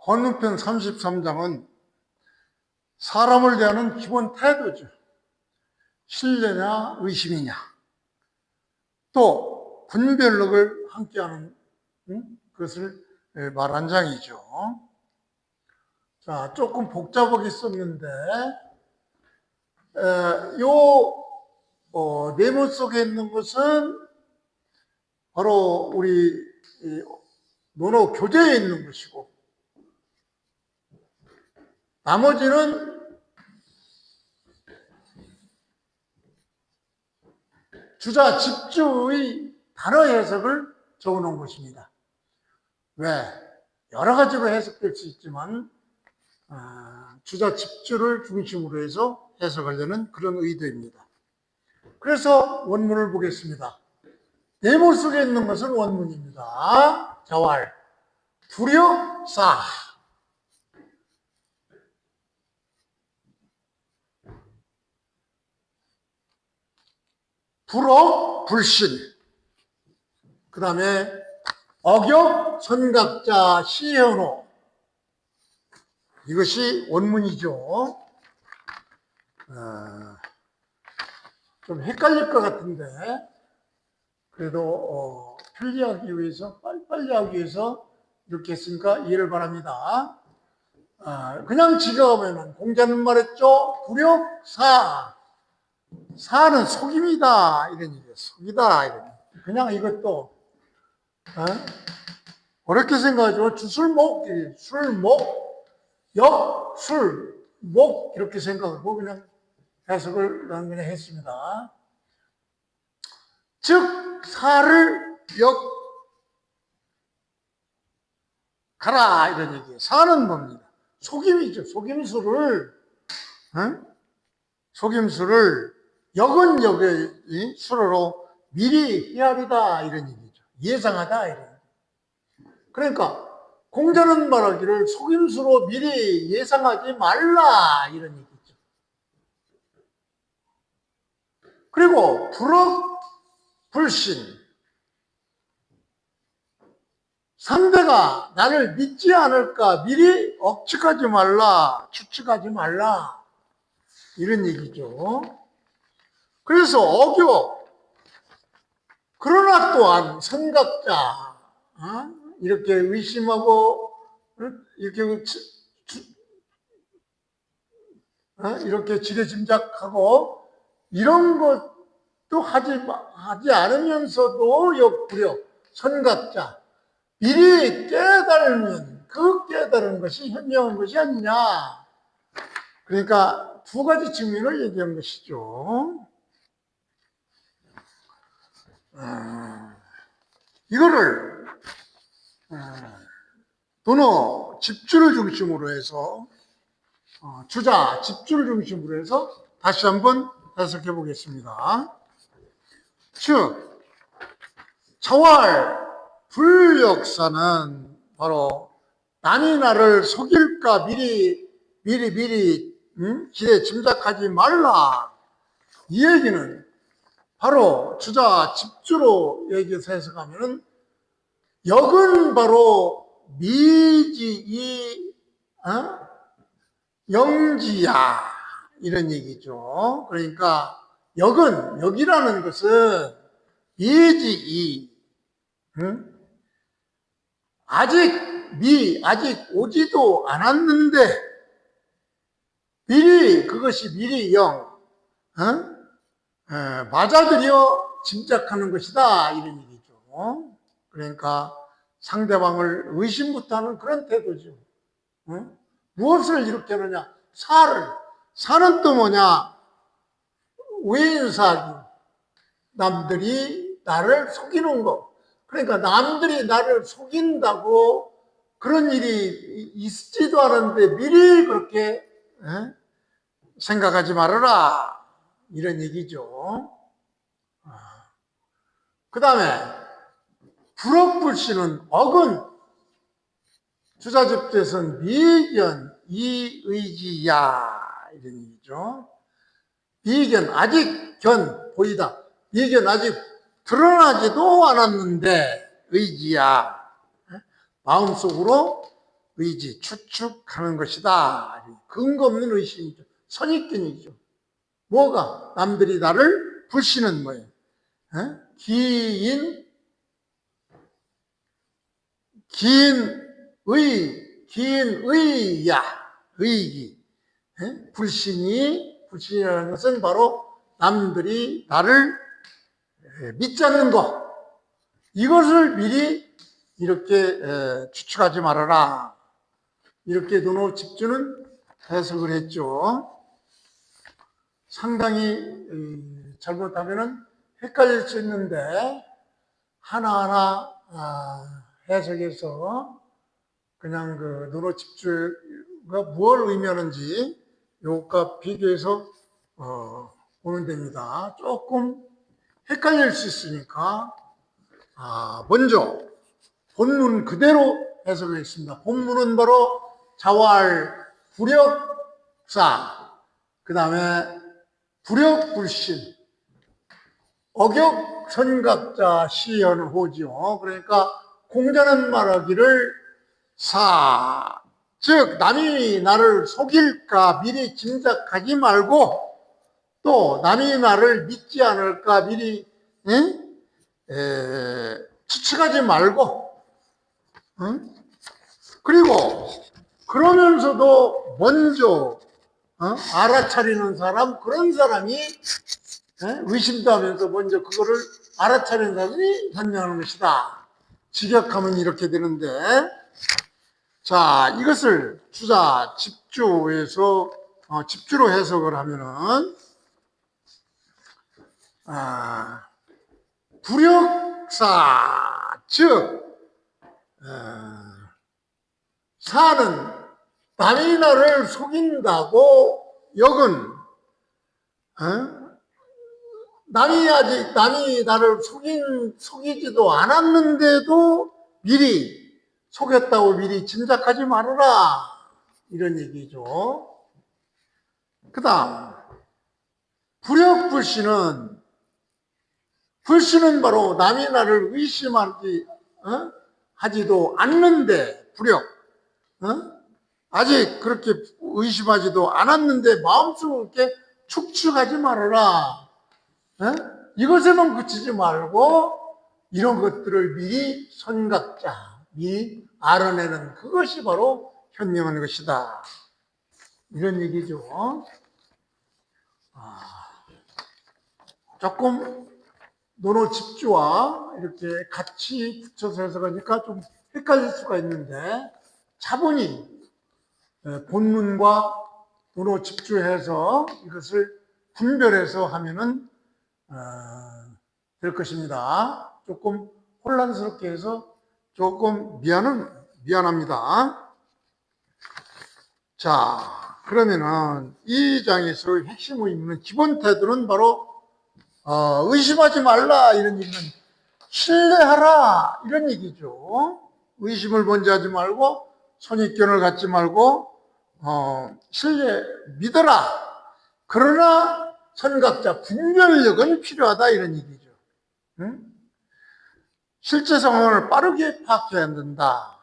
헌문편 33장은 사람을 대하는 기본 태도죠. 신뢰냐 의심이냐, 또 분별력을 함께하는 그것을 말한 장이죠. 자, 조금 복잡하게 썼는데 네모 속에 있는 것은 바로 우리 논어 교재에 있는 것이고, 나머지는 주자 집주의 단어 해석을 적어놓은 것입니다. 왜? 여러 가지로 해석될 수 있지만 주자 집주를 중심으로 해서 해석하려는 그런 의도입니다. 그래서 원문을 보겠습니다. 네모 속에 있는 것은 원문입니다. 자왈 불효사, 불억 불신, 그 다음에 억역 선각자 시현호, 이것이 원문이죠. 좀 헷갈릴 것 같은데 그래도 편리하기 위해서, 빨리빨리 하기 위해서 이렇게 했으니까 이해를 바랍니다. 그냥 지각하면 공자는 말했죠. 불효사, 사는 속임이다 이런 얘기예요. 속이다 이런 얘기. 그냥 이것도 어렵게 생각하죠. 주술목, 술목, 역, 술, 목 이렇게 생각하고 그냥 해석을 그냥 했습니다. 즉 사를 역하라 이런 얘기예요. 사는 뭡니다. 속임이죠. 속임수를 역은 역의 수로로 미리 헤아리다 이런 얘기죠. 예상하다 이런 얘기. 그러니까 공자는 말하기를 속임수로 미리 예상하지 말라 이런 얘기죠. 그리고 불억 불신, 상대가 나를 믿지 않을까 미리 억측하지 말라, 추측하지 말라 이런 얘기죠. 그래서 어교, 그러나 또한 선각자, 이렇게 의심하고 이렇게 지레짐작하고 이런 것도 하지 않으면서도 역불역, 선각자, 미리 깨달으면 그 깨달은 것이 현명한 것이 아니냐. 그러니까 두 가지 측면을 얘기한 것이죠. 이거를 논어 집주를 중심으로 해서 주자 집주를 중심으로 해서 다시 한번 해석해 보겠습니다. 즉 자왈 불역사는 바로 남이 나를 속일까 미리 기대 짐작하지 말라, 이 얘기는 바로 주자 집주로 얘기해서 해석하면은 역은 바로 미지 영지야 이런 얘기죠. 그러니까 역이라는 것은 미지 아직 오지도 않았는데 그것이 미리 맞아들여 짐작하는 것이다 이런 얘기죠. 그러니까 상대방을 의심부터 하는 그런 태도죠. 무엇을 이렇게 하느냐? 사는 또 뭐냐? 외인사기, 남들이 나를 속이는 거. 그러니까 남들이 나를 속인다고 그런 일이 있지도 않은데 미리 그렇게 생각하지 말아라 이런 얘기죠. 그 다음에 불억불신은 억은 주자집주에서는 미견 이의지야 이런 얘기죠. 미견 아직 보이다. 미견 아직 드러나지도 않았는데 의지야, 마음속으로 의지, 추측하는 것이다. 근거 없는 의심이죠. 선입견이죠. 뭐가? 남들이 나를 불신은 뭐예요? 기인의야. 의기. 불신이라는 것은 바로 남들이 나를 믿지 않는 것. 이것을 미리 이렇게 추측하지 말아라. 이렇게 노노 집주는 해석을 했죠. 상당히 잘못하면 헷갈릴 수 있는데 하나하나 해석해서 그냥 그 노노 집주가 무엇을 의미하는지 이것과 비교해서 보면 됩니다. 조금 헷갈릴 수 있으니까 먼저 본문 그대로 해석을 했습니다. 본문은 바로 자활, 불역사, 그 다음에 불역불신, 어격선각자 시연호지요. 그러니까 공자는 말하기를 즉 남이 나를 속일까 미리 짐작하지 말고 또 남이 나를 믿지 않을까 미리 추측하지 말고 그리고 그러면서도 먼저 알아차리는 사람, 그런 사람이 의심도 하면서 먼저 그거를 알아차리는 사람이 현명한 것이다. 직역하면 이렇게 되는데, 자, 이것을 주자 집주에서 집주로 해석을 하면은 불역사, 즉 사는 남이 나를 속인다고 역은 남이 나를 속이지도 않았는데도 미리 속였다고 미리 짐작하지 말아라, 이런 얘기죠. 그 다음 불역불신은 바로 남이 나를 하지도 않는데 불역 아직 그렇게 의심하지도 않았는데 마음속으로 이렇게 축축하지 말아라. 이것에만 그치지 말고 이런 것들을 미리 미리 알아내는 그것이 바로 현명한 것이다. 이런 얘기죠. 조금 논어 집주와 이렇게 같이 붙여서 해석하니까 좀 헷갈릴 수가 있는데 차분히 본문과 논어 집주해서 이것을 분별해서 하면은 될 것입니다. 조금 혼란스럽게 해서 조금 미안합니다. 자, 그러면은 이 장에서 핵심의 있는 기본 태도는 바로 의심하지 말라, 이런 얘기는 신뢰하라, 이런 얘기죠. 의심을 먼저 하지 말고 선입견을 갖지 말고 믿어라. 그러나 선각자 분별력은 필요하다, 이런 얘기죠. 실제 상황을 빠르게 파악해야 된다.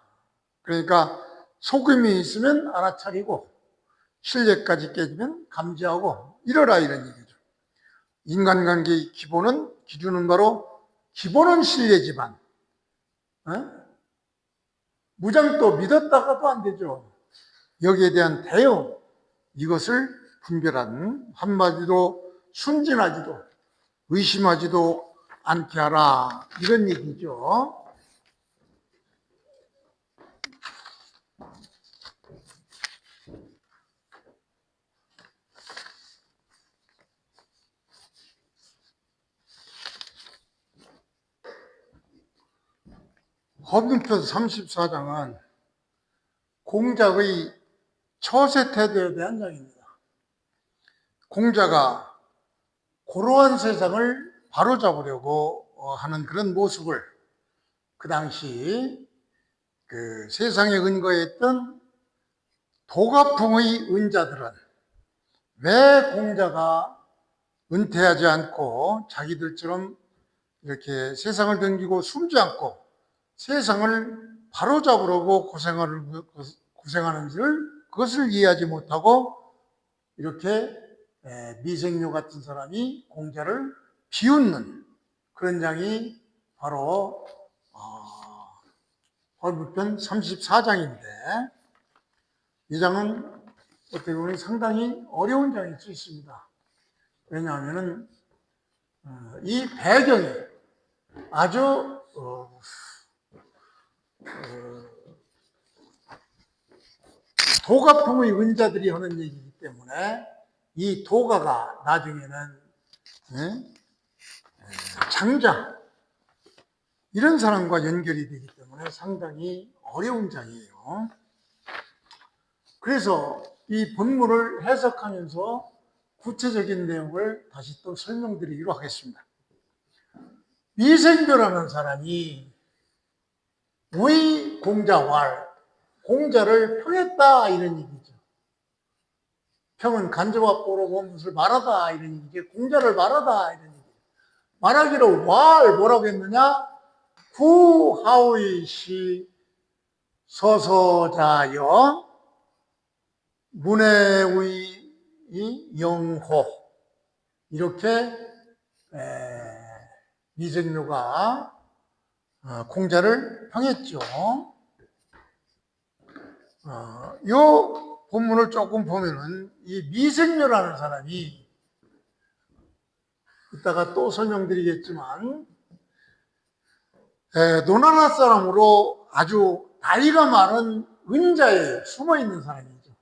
그러니까 속임이 있으면 알아차리고 신뢰까지 깨지면 감지하고 이러라, 이런 얘기죠. 인간관계의 기준은 바로 기본은 신뢰지만 무장 또 믿었다가도 안 되죠. 여기에 대한 대응, 이것을 분별하는, 한마디로 순진하지도 의심하지도 않게 하라, 이런 얘기죠. 법륜편 34장은 공자의 처세 태도에 대한 장입니다. 공자가 고로한 세상을 바로잡으려고 하는 그런 모습을 그 당시 그 세상에 근거했던 도가풍의 은자들은 왜 공자가 은퇴하지 않고 자기들처럼 이렇게 세상을 댕기고 숨지 않고 세상을 바로잡으려고 고생하는지를 그것을 이해하지 못하고 이렇게 미생료 같은 사람이 공자를 비웃는 그런 장이 바로 벌불편 34장인데 이 장은 어떻게 보면 상당히 어려운 장일 수 있습니다. 왜냐하면 이 배경이 아주 도가풍의 은자들이 하는 얘기이기 때문에 이 도가가 나중에는 장자 이런 사람과 연결이 되기 때문에 상당히 어려운 장이에요. 그래서 이 본문을 해석하면서 구체적인 내용을 다시 또 설명드리기로 하겠습니다. 미생교라는 사람이 의 공자왈, 공자를 평했다 이런 얘기죠. 평은 간접와 뽀로 원붓을 말하다 이런 얘기죠. 공자를 말하다 이런 얘기죠. 말하기로 왈 뭐라고 했느냐? 구하의 서서자여 문해의 영호 이렇게 미생료가 공자를 평했죠. 이 본문을 조금 보면은 이 미생료라는 사람이 이따가 또 설명드리겠지만 노나라 사람으로 아주 나이가 많은 은자예요. 숨어있는 사람이죠.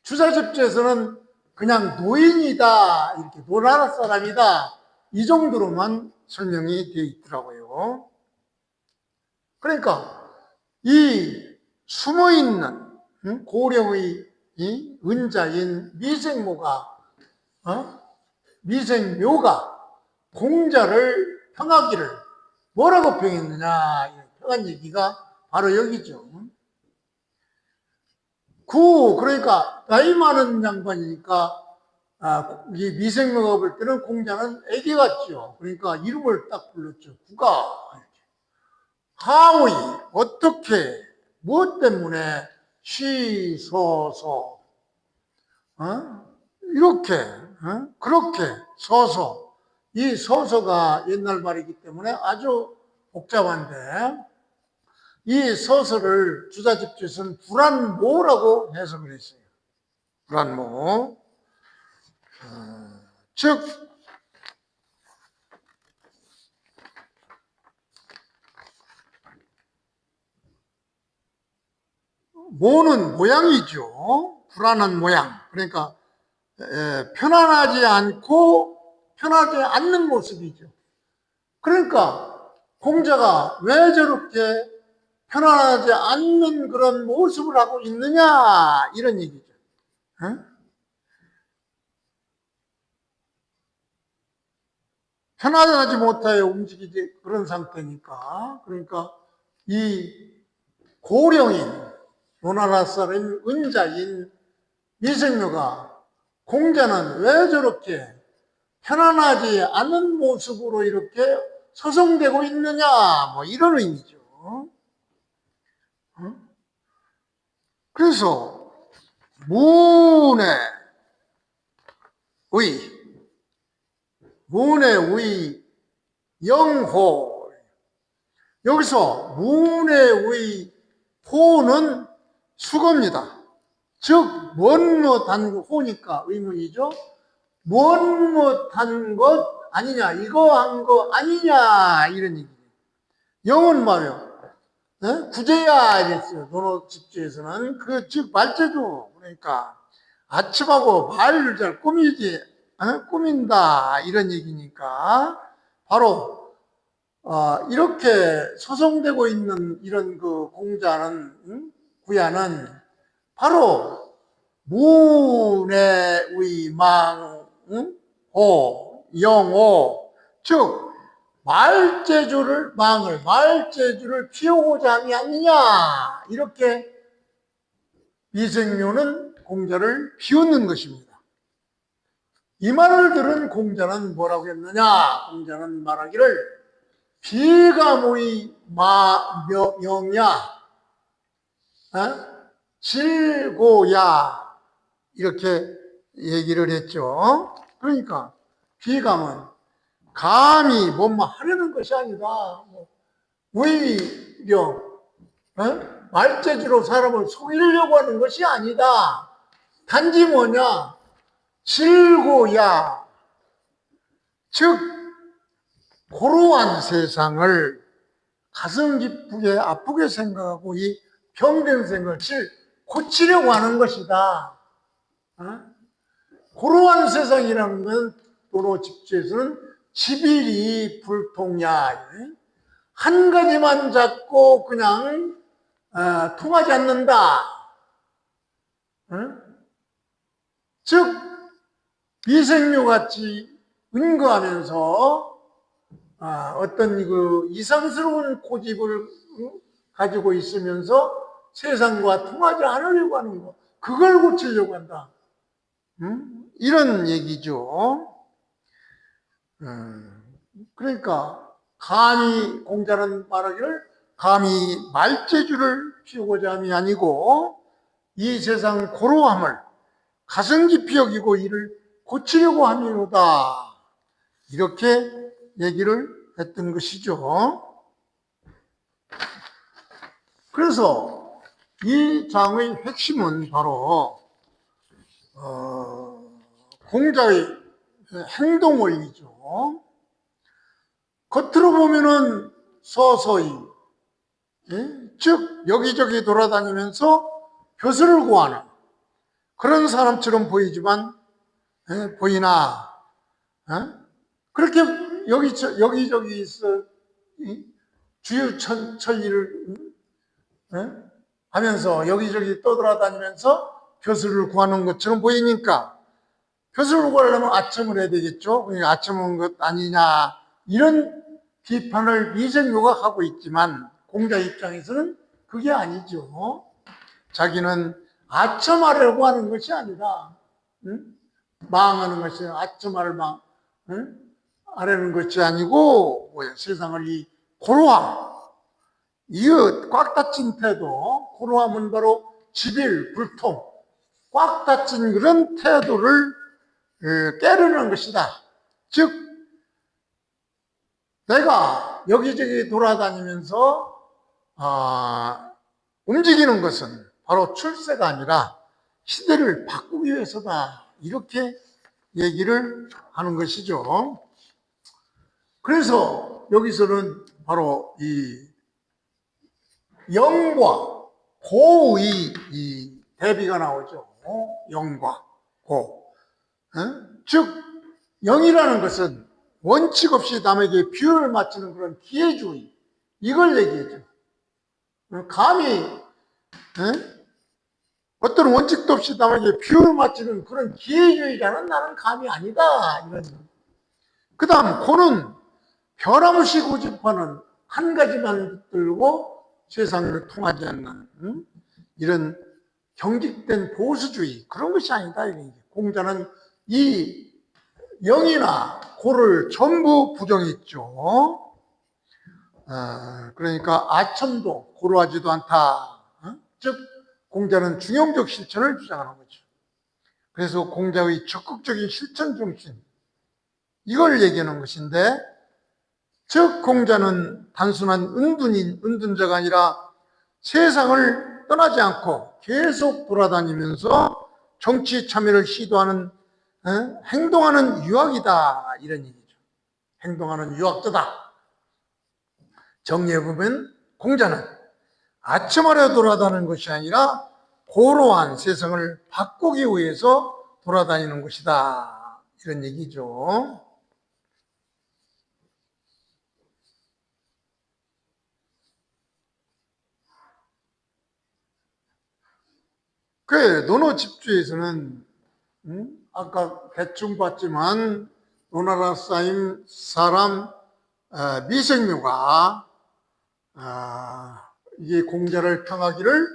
주자집주에서는 그냥 노인이다, 이렇게 노나라 사람이다, 이 정도로만 설명이 되어 있더라고요. 그러니까 이 숨어있는 고령의 이 은자인 미생묘가 공자를 평하기를 뭐라고 평했느냐, 평한 얘기가 바로 여기죠. 그러니까 나이 많은 양반이니까 이 미생묘가 볼 때는 공자는 애기 같죠. 그러니까 이름을 딱 불렀죠. 구가 하의 어떻게 무엇 때문에 쉬서서 이렇게 그렇게 서서 이 서서가 옛날 말이기 때문에 아주 복잡한데 이 서서를 주자집주에서는 불안모라고 해석을 했어요. 불안모. 즉 모는 모양이죠. 불안한 모양. 그러니까 편안하지 않는 모습이죠. 그러니까 공자가 왜 저렇게 편안하지 않는 그런 모습을 하고 있느냐 이런 얘기죠. 편안하지 못하여 움직이지 그런 상태니까. 그러니까 이 고령인 노나라 사람 은자인 미생묘가 공자는 왜 저렇게 편안하지 않은 모습으로 이렇게 서성대고 있느냐 뭐 이런 의미죠. 그래서 문해의 영호, 여기서 문해의 호는 수거입니다. 즉 못못한 호니까 의문이죠. 못못한 것 아니냐, 이거 한 거 아니냐 이런 얘기예요. 영은 말이요, 구제야 이랬어요. 논어집주에서는 즉 말재주, 그러니까 아침하고 말을 잘 꾸민다 이런 얘기니까 바로 이렇게 소송되고 있는 이런 그 공자는 구야는 바로 문해의 망호 영호, 즉 말재주를 피우고자 함이 아니냐 이렇게 미생묘는 공자를 비웃는 것입니다. 이 말을 들은 공자는 뭐라고 했느냐? 공자는 말하기를 비가모의 명야, 질고야 이렇게 얘기를 했죠. 그러니까 비감은 감히 뭐뭐 하려는 것이 아니다. 오히려 말재주로 사람을 속이려고 하는 것이 아니다. 단지 뭐냐? 질고야, 즉 고루한 세상을 가슴 깊게 아프게 생각하고 이 병든 생각을 고치려고 하는 것이다. 고루한 세상이라는 건 도로 집주에서는 지빌이 불통야, 한 가지만 잡고 그냥 통하지 않는다. 즉 미생류같이 은거하면서 어떤 그 이상스러운 고집을 가지고 있으면서 세상과 통하지 않으려고 하는 거, 그걸 고치려고 한다. 이런 얘기죠. 그러니까 감히 공자는 말하기를 감히 말재주를 피우고자 함이 아니고 이 세상 고루함을 가슴 깊이 여기고 이를 고치려고 함이로다. 이렇게 얘기를 했던 것이죠. 그래서 이 장의 핵심은 바로 공자의 행동 원리죠. 겉으로 보면은 서서히, 즉 여기저기 돌아다니면서 벼슬을 구하는 그런 사람처럼 보이지만 보이나 그렇게 여기저기 있어 주유천리를 하면서 여기저기 떠돌아다니면서 벼슬을 구하는 것처럼 보이니까 벼슬을 구하려면 아첨을 해야 되겠죠. 아첨한 것 아니냐 이런 비판을 미생묘가 하고 있지만 공자 입장에서는 그게 아니죠. 자기는 아첨하려고 하는 것이 아니라 망하는 것이 아첨하를 하려는 것이 아니고 세상을 이 고루함, 이 꽉 닫힌 태도, 고루함은 바로 지빌, 불통, 꽉 닫힌 그런 태도를 깨르는 것이다. 즉 내가 여기저기 돌아다니면서 움직이는 것은 바로 출세가 아니라 시대를 바꾸기 위해서다. 이렇게 얘기를 하는 것이죠. 그래서 여기서는 바로 이 영과 고의 이 대비가 나오죠. 영과 고. 즉 영이라는 것은 원칙 없이 남에게 비유를 맞추는 그런 기회주의, 이걸 얘기해줘. 감히 어떤 원칙도 없이 남에게 비유를 맞추는 그런 기회주의자는 나는 감이 아니다. 이런. 그 다음 고는 변함없이 고집하는 한 가지만 들고 세상을 통하지 않는 이런 경직된 보수주의, 그런 것이 아니다. 공자는 이 영이나 고를 전부 부정했죠. 그러니까 아첨도 고루하지도 않다. 즉 공자는 중용적 실천을 주장하는 거죠. 그래서 공자의 적극적인 실천 정신, 이걸 얘기하는 것인데, 즉 공자는 단순한 은둔자가 아니라 세상을 떠나지 않고 계속 돌아다니면서 정치 참여를 시도하는 행동하는 유학이다, 이런 얘기죠. 행동하는 유학자다. 정리해보면 공자는 아첨하려 돌아다니는 것이 아니라 고루한 세상을 바꾸기 위해서 돌아다니는 것이다, 이런 얘기죠. 그 논어 집주에서는 아까 대충 봤지만 노나라 쌓인 사람 미생류가 이게 공자를 평하기를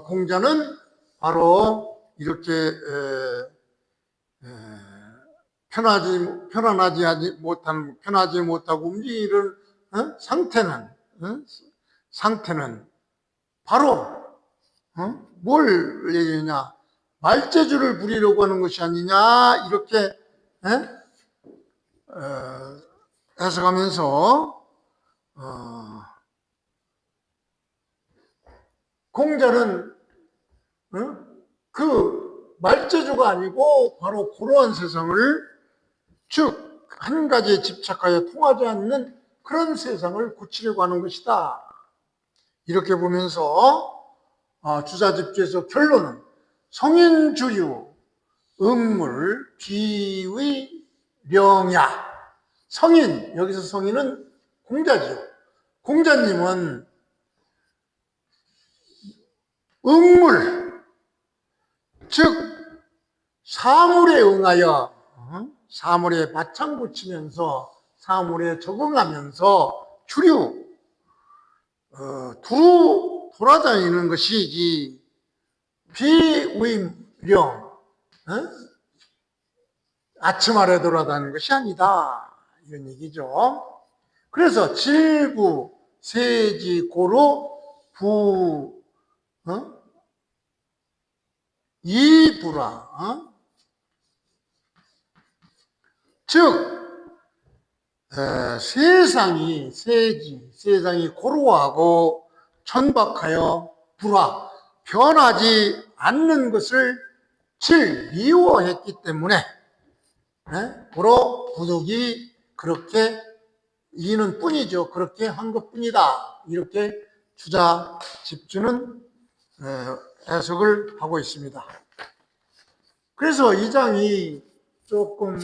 공자는 바로 이렇게 편하지 못하고 움직이는 상태는 바로 뭘 얘기하냐? 말재주를 부리려고 하는 것이 아니냐? 이렇게 해석하면서 공자는 그 말재주가 아니고 바로 그러한 세상을, 즉 한 가지에 집착하여 통하지 않는 그런 세상을 고치려고 하는 것이다. 이렇게 보면서 주자집주에서 결론은 성인주유, 음물, 비의, 명야. 성인, 여기서 성인은 공자지요. 공자님은 음물, 즉 사물에 응하여 사물에 바창 붙이면서 사물에 적응하면서 주류 두루 돌아다니는 것이지 비의령 아침 아래 돌아다니는 것이 아니다, 이런 얘기죠. 그래서 질부, 세지, 고로, 부, 이부라. 즉 세상이 세상이 고루하고 천박하여 불화, 변하지 않는 것을 질 미워했기 때문에 고로 부득이 그렇게 이는 뿐이죠. 그렇게 한 것뿐이다. 이렇게 주자 집주는 해석을 하고 있습니다. 그래서 이 장이 조금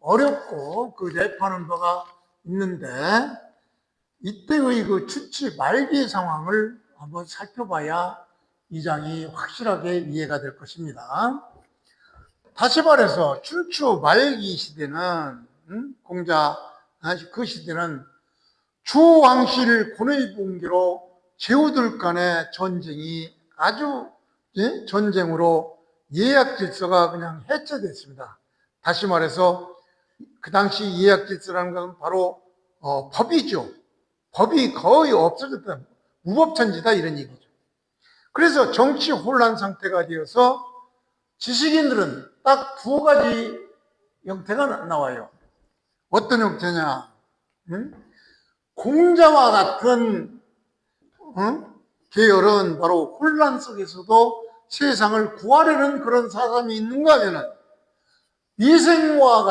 어렵고 내포하는 바가 있는데, 이때의 추치 말기 상황을 한번 살펴봐야 이 장이 확실하게 이해가 될 것입니다. 다시 말해서 춘추 말기 시대는 공자 그 시대는 주왕실 고뇌분계로 제후들 간의 전쟁이 아주 전쟁으로 예약 질서가 그냥 해체됐습니다. 다시 말해서 그 당시 예약 질서라는 것은 바로 법이죠. 법이 거의 없어졌다. 무법천지다, 이런 얘기죠. 그래서 정치 혼란 상태가 되어서 지식인들은 딱 두 가지 형태가 나와요. 어떤 형태냐? 공자와 같은 계열은 바로 혼란 속에서도 세상을 구하려는 그런 사람이 있는가 하면은 미생묘와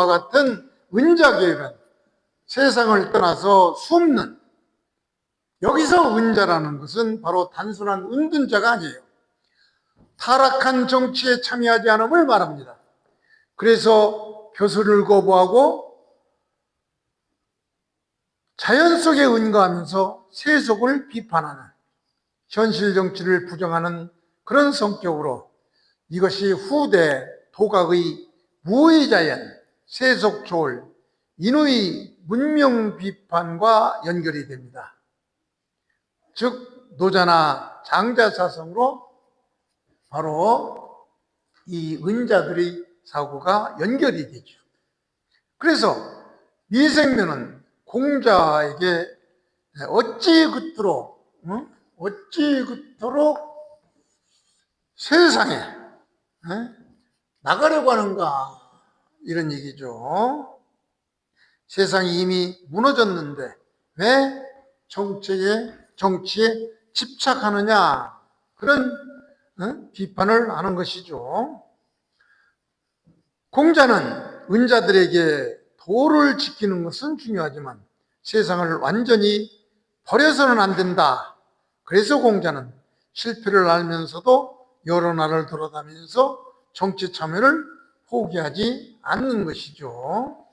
같은 은자 계열은 세상을 떠나서 숨는, 여기서 은자라는 것은 바로 단순한 은둔자가 아니에요. 타락한 정치에 참여하지 않음을 말합니다. 그래서 표술을 거부하고 자연 속에 은가하면서 세속을 비판하는, 현실 정치를 부정하는 그런 성격으로, 이것이 후대 도각의 무의자연, 세속초월, 인의 문명 비판과 연결이 됩니다. 즉 노자나 장자사성으로 바로 이 은자들의 사고가 연결이 되죠. 그래서 미생묘는 공자에게 어찌 그토록 세상에 나가려고 하는가, 이런 얘기죠. 세상이 이미 무너졌는데 왜 정치에 집착하느냐, 그런 비판을 하는 것이죠. 공자는 은자들에게 도를 지키는 것은 중요하지만 세상을 완전히 버려서는 안 된다. 그래서 공자는 실패를 알면서도 여러 나라를 돌아다니면서 정치 참여를 포기하지 않는 것이죠.